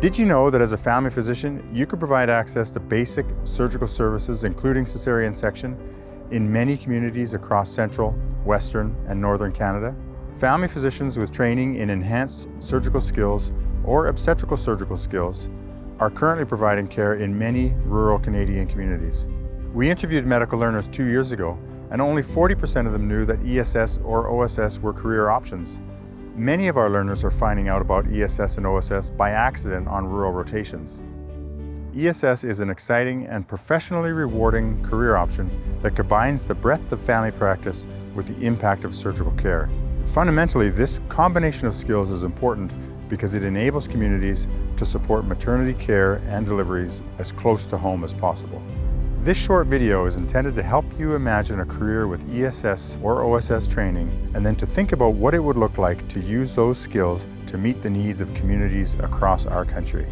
Did you know that as a family physician, you could provide access to basic surgical services, including cesarean section, in many communities across central, western, and northern Canada? Family physicians with training in enhanced surgical skills or obstetrical surgical skills are currently providing care in many rural Canadian communities. We interviewed medical learners 2 years ago, and only 40% of them knew that ESS or OSS were career options. Many of our learners are finding out about ESS and OSS by accident on rural rotations. ESS is an exciting and professionally rewarding career option that combines the breadth of family practice with the impact of surgical care. Fundamentally, this combination of skills is important because it enables communities to support maternity care and deliveries as close to home as possible. This short video is intended to help you imagine a career with ESS or OSS training, and then to think about what it would look like to use those skills to meet the needs of communities across our country.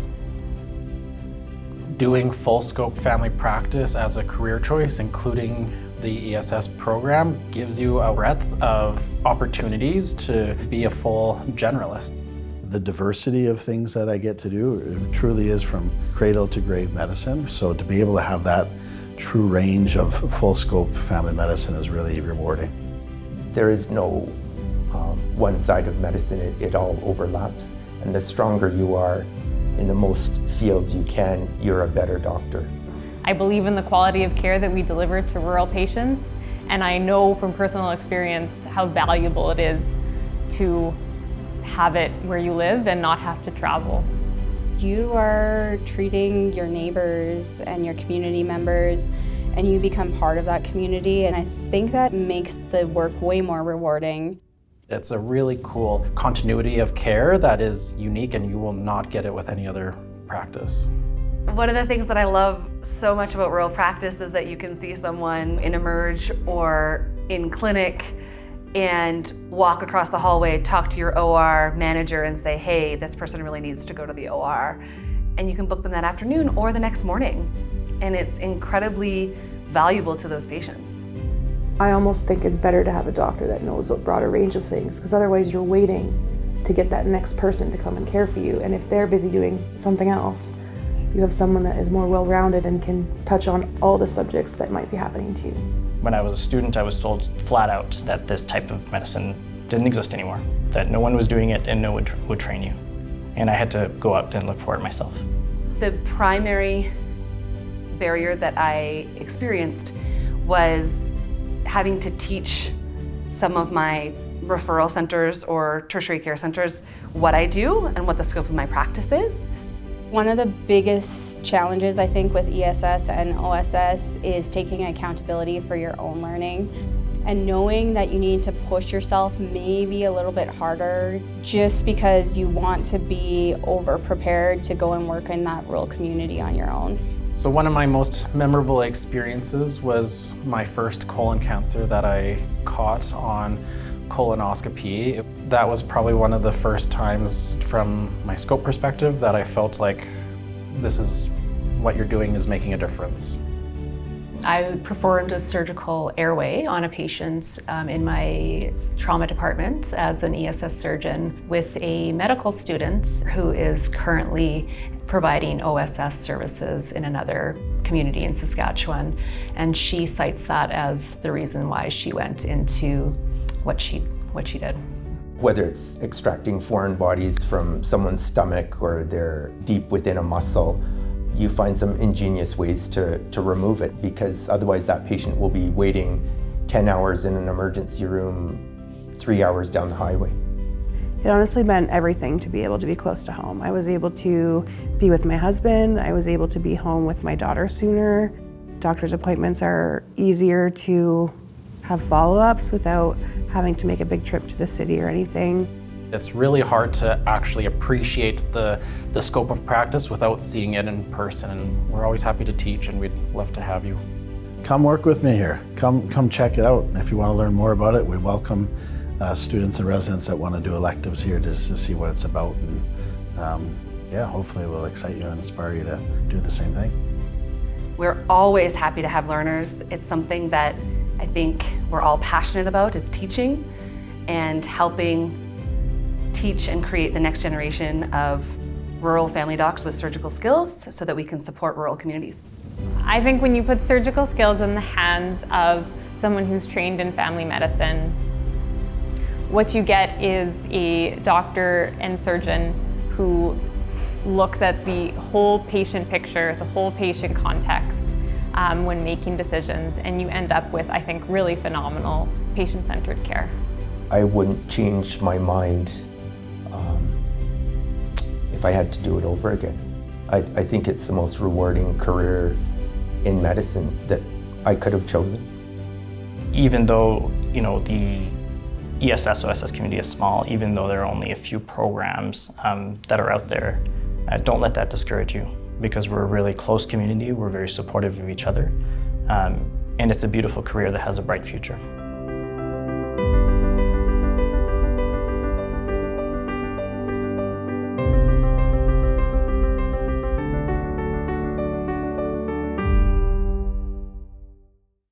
Doing full scope family practice as a career choice, including the ESS program, gives you a breadth of opportunities to be a full generalist. The diversity of things that I get to do truly is from cradle to grave medicine. So to be able to have that true range of full scope family medicine is really rewarding. There is no one side of medicine, it all overlaps. And the stronger you are in the most fields you can, you're a better doctor. I believe in the quality of care that we deliver to rural patients, and I know from personal experience how valuable it is to have it where you live and not have to travel. You are treating your neighbors and your community members, and you become part of that community, and I think that makes the work way more rewarding. It's a really cool continuity of care that is unique, and you will not get it with any other practice. One of the things that I love so much about rural practice is that you can see someone in Emerge or in clinic and walk across the hallway, talk to your OR manager and say, hey, this person really needs to go to the OR. And you can book them that afternoon or the next morning. And it's incredibly valuable to those patients. I almost think it's better to have a doctor that knows a broader range of things, because otherwise you're waiting to get that next person to come and care for you. And if they're busy doing something else, you have someone that is more well-rounded and can touch on all the subjects that might be happening to you. When I was a student, I was told flat out that this type of medicine didn't exist anymore, that no one was doing it and no one would train you. And I had to go out and look for it myself. The primary barrier that I experienced was having to teach some of my referral centers or tertiary care centers what I do and what the scope of my practice is. One of the biggest challenges I think with ESS and OSS is taking accountability for your own learning and knowing that you need to push yourself maybe a little bit harder just because you want to be over-prepared to go and work in that rural community on your own. So one of my most memorable experiences was my first colon cancer that I caught on colonoscopy. That was probably one of the first times from my scope perspective that I felt like this is what you're doing is making a difference. I performed a surgical airway on a patient in my trauma department as an ESS surgeon with a medical student who is currently providing OSS services in another community in Saskatchewan. And she cites that as the reason why she went into what she did. Whether it's extracting foreign bodies from someone's stomach or they're deep within a muscle, you find some ingenious ways to remove it, because otherwise that patient will be waiting 10 hours in an emergency room 3 hours down the highway. It honestly meant everything to be able to be close to home. I was able to be with my husband, I was able to be home with my daughter sooner. Doctor's appointments are easier to have follow-ups without having to make a big trip to the city or anything. It's really hard to actually appreciate the scope of practice without seeing it in person. And we're always happy to teach, and we'd love to have you. Come work with me here. Come check it out. If you want to learn more about it, we welcome students and residents that want to do electives here just to see what it's about. And yeah, hopefully it will excite you and inspire you to do the same thing. We're always happy to have learners. It's something that I think we're all passionate about, is teaching and helping teach and create the next generation of rural family docs with surgical skills so that we can support rural communities. I think when you put surgical skills in the hands of someone who's trained in family medicine, what you get is a doctor and surgeon who looks at the whole patient picture, the whole patient context when making decisions, and you end up with, I think, really phenomenal patient-centered care. I wouldn't change my mind if I had to do it over again. I think it's the most rewarding career in medicine that I could have chosen. Even though, the ESS, OSS community is small, even though there are only a few programs that are out there, don't let that discourage you, because we're a really close community, we're very supportive of each other, and it's a beautiful career that has a bright future.